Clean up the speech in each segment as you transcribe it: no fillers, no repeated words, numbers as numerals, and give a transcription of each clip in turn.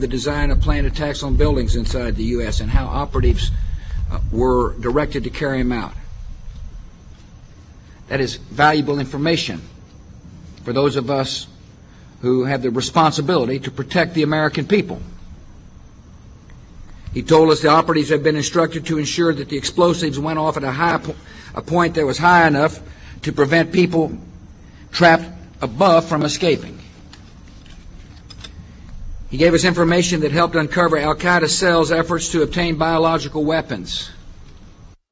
the design of planned attacks on buildings inside the U.S. and how operatives were directed to carry them out. That is valuable information for those of us who have the responsibility to protect the American people. He told us the operatives had been instructed to ensure that the explosives went off at a point that was high enough to prevent people trapped above from escaping. He gave us information that helped uncover al-Qaeda cells' efforts to obtain biological weapons.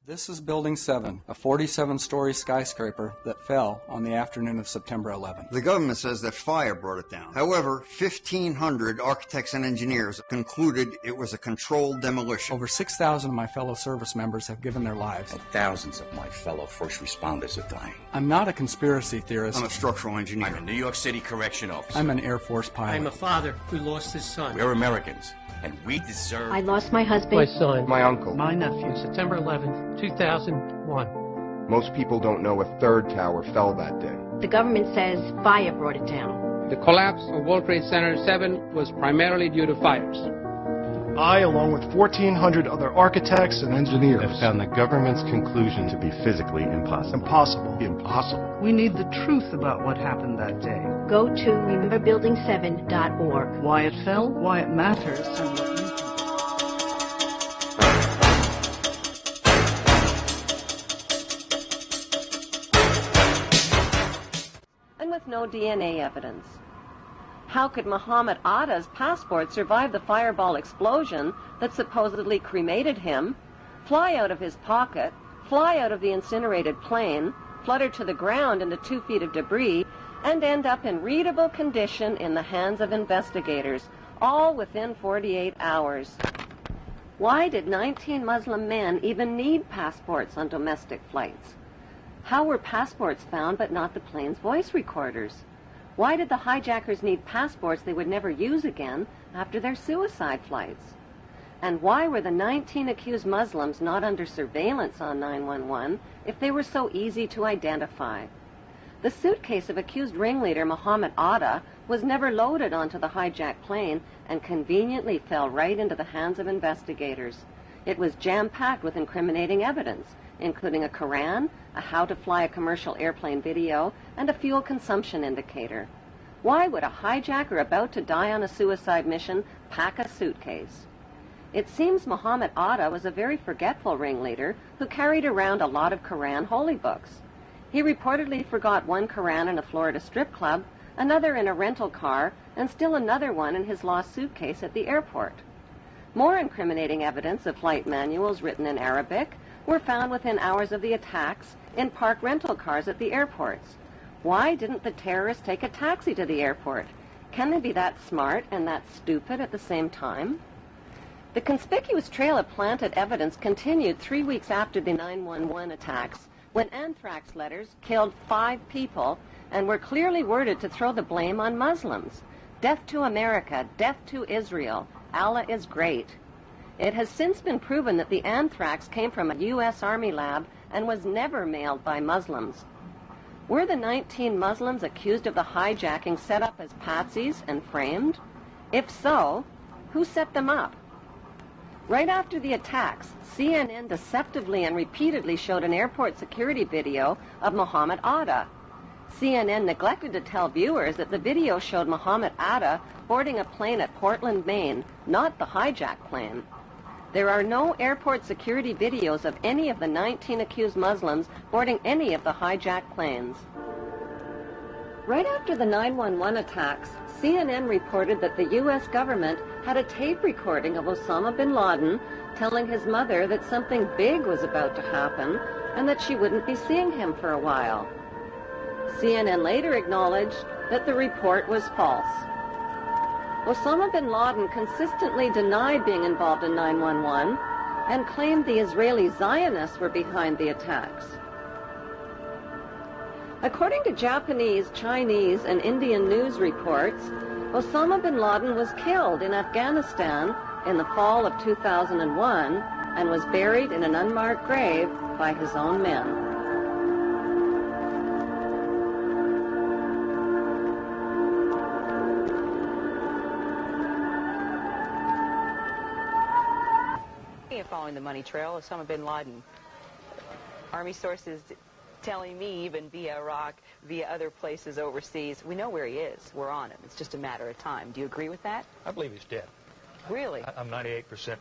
This is Building 7, a 47-story skyscraper that fell on the afternoon of September 11th. The government says that fire brought it down. However, 1,500 architects and engineers concluded it was a controlled demolition. Over 6,000 of my fellow service members have given their lives. And thousands of my fellow first responders are dying. I'm not a conspiracy theorist. I'm a structural engineer. I'm a New York City correction officer. I'm an Air Force pilot. I'm a father who lost his son. We're Americans, and we deserve... I lost my husband. My son. My uncle. My nephew. September 11th, 2001. Most people don't know a third tower fell that day. The government says fire brought it down. The collapse of World Trade Center 7 was primarily due to fires. I, along with 1,400 other architects and engineers, have found the government's conclusion to be physically impossible. Impossible. We need the truth about what happened that day. Go to rememberbuilding7.org. Why it fell, why it matters, and what you can do. And with no DNA evidence. How could Muhammad Atta's passport survive the fireball explosion that supposedly cremated him, fly out of his pocket, fly out of the incinerated plane, flutter to the ground into 2 feet of debris, and end up in readable condition in the hands of investigators, all within 48 hours? Why did 19 Muslim men even need passports on domestic flights? How were passports found but not the plane's voice recorders? Why did the hijackers need passports they would never use again after their suicide flights? And why were the 19 accused Muslims not under surveillance on 911 if they were so easy to identify? The suitcase of accused ringleader Muhammad Atta was never loaded onto the hijacked plane and conveniently fell right into the hands of investigators. It was jam-packed with incriminating evidence, including a Quran, a how to fly a commercial airplane video, and a fuel consumption indicator. Why would a hijacker about to die on a suicide mission pack a suitcase? It seems Muhammad Atta was a very forgetful ringleader who carried around a lot of Quran holy books. He reportedly forgot one Quran in a Florida strip club, another in a rental car, and still another one in his lost suitcase at the airport. More incriminating evidence of flight manuals written in Arabic were found within hours of the attacks in parked rental cars at the airports. Why didn't the terrorists take a taxi to the airport? Can they be that smart and that stupid at the same time? The conspicuous trail of planted evidence continued 3 weeks after the 911 attacks, when anthrax letters killed 5 people and were clearly worded to throw the blame on Muslims. Death to America, death to Israel, Allah is great. It has since been proven that the anthrax came from a U.S. Army lab and was never mailed by Muslims. Were the 19 Muslims accused of the hijacking set up as patsies and framed? If so, who set them up? Right after the attacks, CNN deceptively and repeatedly showed an airport security video of Muhammad Atta. CNN neglected to tell viewers that the video showed Muhammad Atta boarding a plane at Portland, Maine, not the hijacked plane. There are no airport security videos of any of the 19 accused Muslims boarding any of the hijacked planes. Right after the 911 attacks, CNN reported that the U.S. government had a tape recording of Osama bin Laden telling his mother that something big was about to happen and that she wouldn't be seeing him for a while. CNN later acknowledged that the report was false. Osama bin Laden consistently denied being involved in 911 and claimed the Israeli Zionists were behind the attacks. According to Japanese, Chinese, and Indian news reports, Osama bin Laden was killed in Afghanistan in the fall of 2001 and was buried in an unmarked grave by his own men. following the money trail. Osama bin Laden. Army sources telling me even via Iraq, via other places overseas, we know where he is. We're on him. It's just a matter of time. Do you agree with that? I believe he's dead. Really? I'm 98%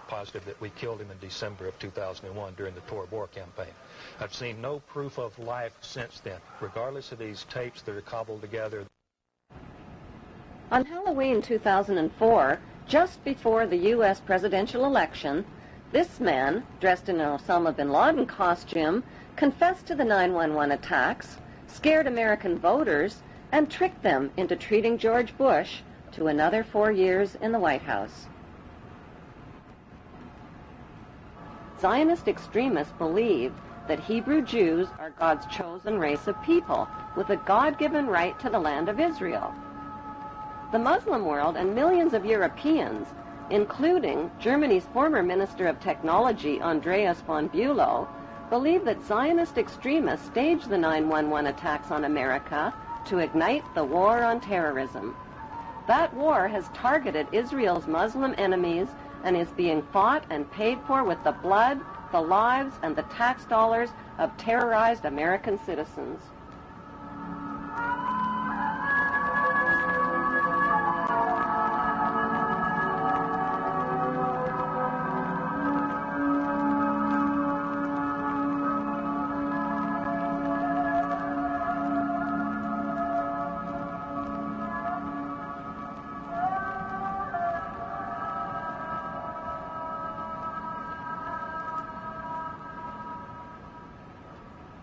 positive that we killed him in December of 2001 during the Tora Bora campaign. I've seen no proof of life since then, regardless of these tapes that are cobbled together. On Halloween 2004, just before the U.S. presidential election, this man, dressed in an Osama bin Laden costume, confessed to the 9/11 attacks, scared American voters, and tricked them into treating George Bush to another 4 years in the White House. Zionist extremists believe that Hebrew Jews are God's chosen race of people with a God-given right to the land of Israel. The Muslim world and millions of Europeans, including Germany's former Minister of Technology, Andreas von Bülow, believe that Zionist extremists staged the 9/11 attacks on America to ignite the war on terrorism. That war has targeted Israel's Muslim enemies and is being fought and paid for with the blood, the lives, and the tax dollars of terrorized American citizens.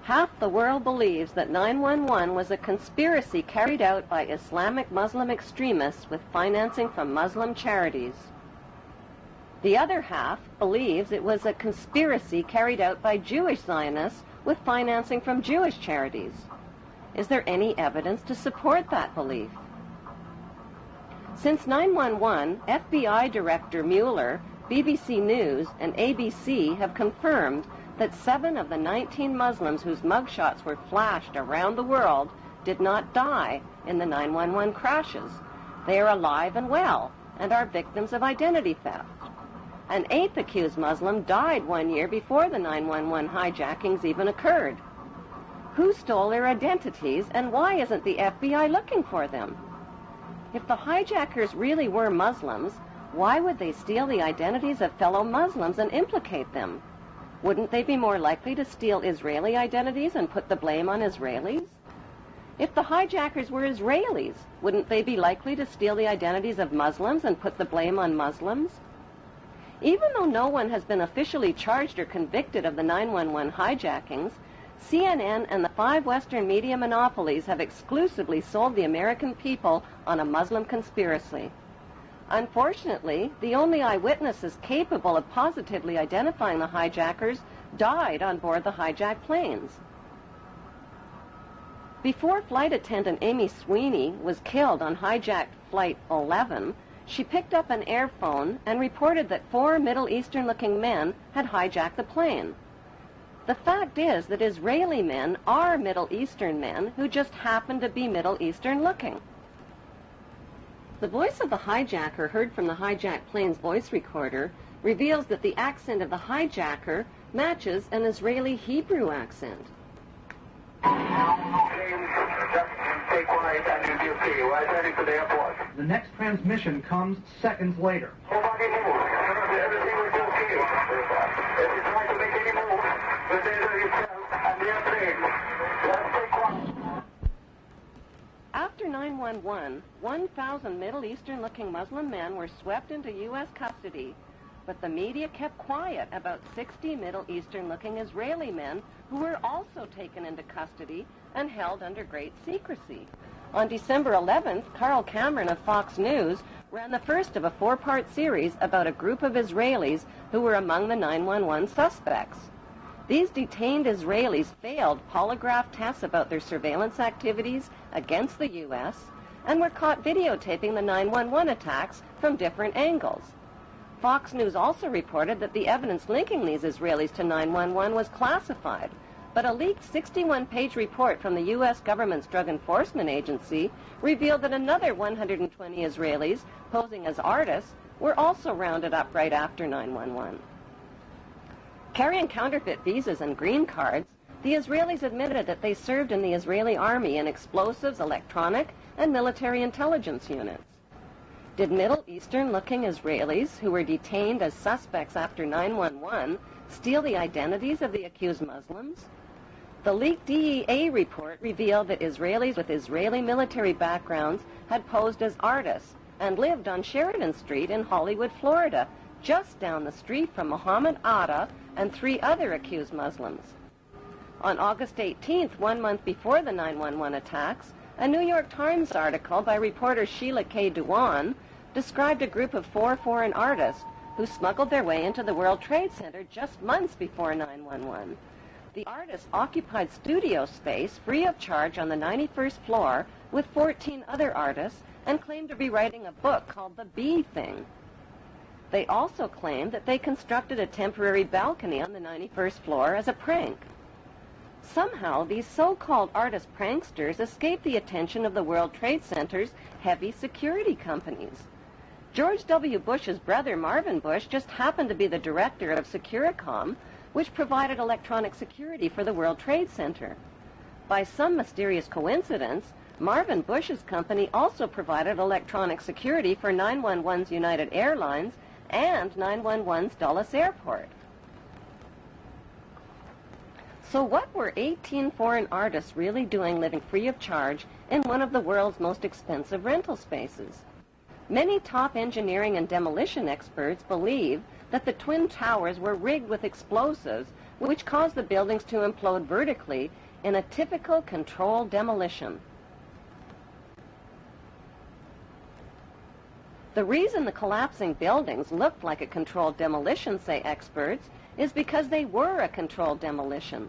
Half the world believes that 9/11 was a conspiracy carried out by Islamic Muslim extremists with financing from Muslim charities. The other half believes it was a conspiracy carried out by Jewish Zionists with financing from Jewish charities. Is there any evidence to support that belief? Since 9/11, FBI Director Mueller, BBC News, and ABC have confirmed that 7 of the 19 Muslims whose mugshots were flashed around the world did not die in the 9/11 crashes. They are alive and well and are victims of identity theft. An 8th accused Muslim died 1 year before the 9/11 hijackings even occurred. Who stole their identities, and why isn't the FBI looking for them? If the hijackers really were Muslims, why would they steal the identities of fellow Muslims and implicate them? Wouldn't they be more likely to steal Israeli identities and put the blame on Israelis? If the hijackers were Israelis, wouldn't they be likely to steal the identities of Muslims and put the blame on Muslims? Even though no one has been officially charged or convicted of the 9/11 hijackings, CNN and the 5 Western media monopolies have exclusively sold the American people on a Muslim conspiracy. Unfortunately, the only eyewitnesses capable of positively identifying the hijackers died on board the hijacked planes. Before flight attendant Amy Sweeney was killed on hijacked Flight 11, she picked up an airphone and reported that 4 Middle Eastern-looking men had hijacked the plane. The fact is that Israeli men are Middle Eastern men who just happen to be Middle Eastern-looking. The voice of the hijacker heard from the hijacked plane's voice recorder reveals that the accent of the hijacker matches an Israeli Hebrew accent. The next transmission comes seconds later. Nobody moves. Everything was okay. If you try to make any moves, the laser itself and the airplane. Let's take one. After 9/11, 1,000 Middle Eastern-looking Muslim men were swept into U.S. custody, but the media kept quiet about 60 Middle Eastern-looking Israeli men who were also taken into custody and held under great secrecy. On December 11th, Carl Cameron of Fox News ran the first of a 4-part series about a group of Israelis who were among the 9/11 suspects. These detained Israelis failed polygraph tests about their surveillance activities against the U.S. and were caught videotaping the 9/11 attacks from different angles. Fox News also reported that the evidence linking these Israelis to 9/11 was classified, but a leaked 61-page report from the U.S. government's Drug Enforcement Agency revealed that another 120 Israelis posing as artists were also rounded up right after 9/11. Carrying counterfeit visas and green cards, the Israelis admitted that they served in the Israeli army in explosives, electronic, and military intelligence units. Did Middle Eastern-looking Israelis who were detained as suspects after 9/11 steal the identities of the accused Muslims? The leaked DEA report revealed that Israelis with Israeli military backgrounds had posed as artists and lived on Sheridan Street in Hollywood, Florida, just down the street from Mohammed Atta and 3 other accused Muslims. On August 18th, 1 month before the 9/11 attacks, a New York Times article by reporter Sheila K. Dewan described a group of 4 foreign artists who smuggled their way into the World Trade Center just months before 9/11. The artists occupied studio space free of charge on the 91st floor with 14 other artists and claimed to be writing a book called The Bee Thing. They also claimed that they constructed a temporary balcony on the 91st floor as a prank. Somehow, these so-called artist pranksters escaped the attention of the World Trade Center's heavy security companies. George W. Bush's brother, Marvin Bush, just happened to be the director of Securicom, which provided electronic security for the World Trade Center. By some mysterious coincidence, Marvin Bush's company also provided electronic security for 911's United Airlines and 911's Dulles Airport. So what were 18 foreign artists really doing living free of charge in one of the world's most expensive rental spaces? Many top engineering and demolition experts believe that the Twin Towers were rigged with explosives which caused the buildings to implode vertically in a typical controlled demolition. The reason the collapsing buildings looked like a controlled demolition, say experts, is because they were a controlled demolition.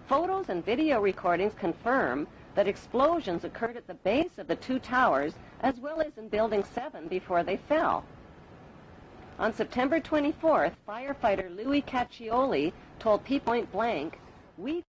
Photos and video recordings confirm that explosions occurred at the base of the 2 towers as well as in Building 7 before they fell. On September 24th, firefighter Louis Caccioli told Point Blank, "We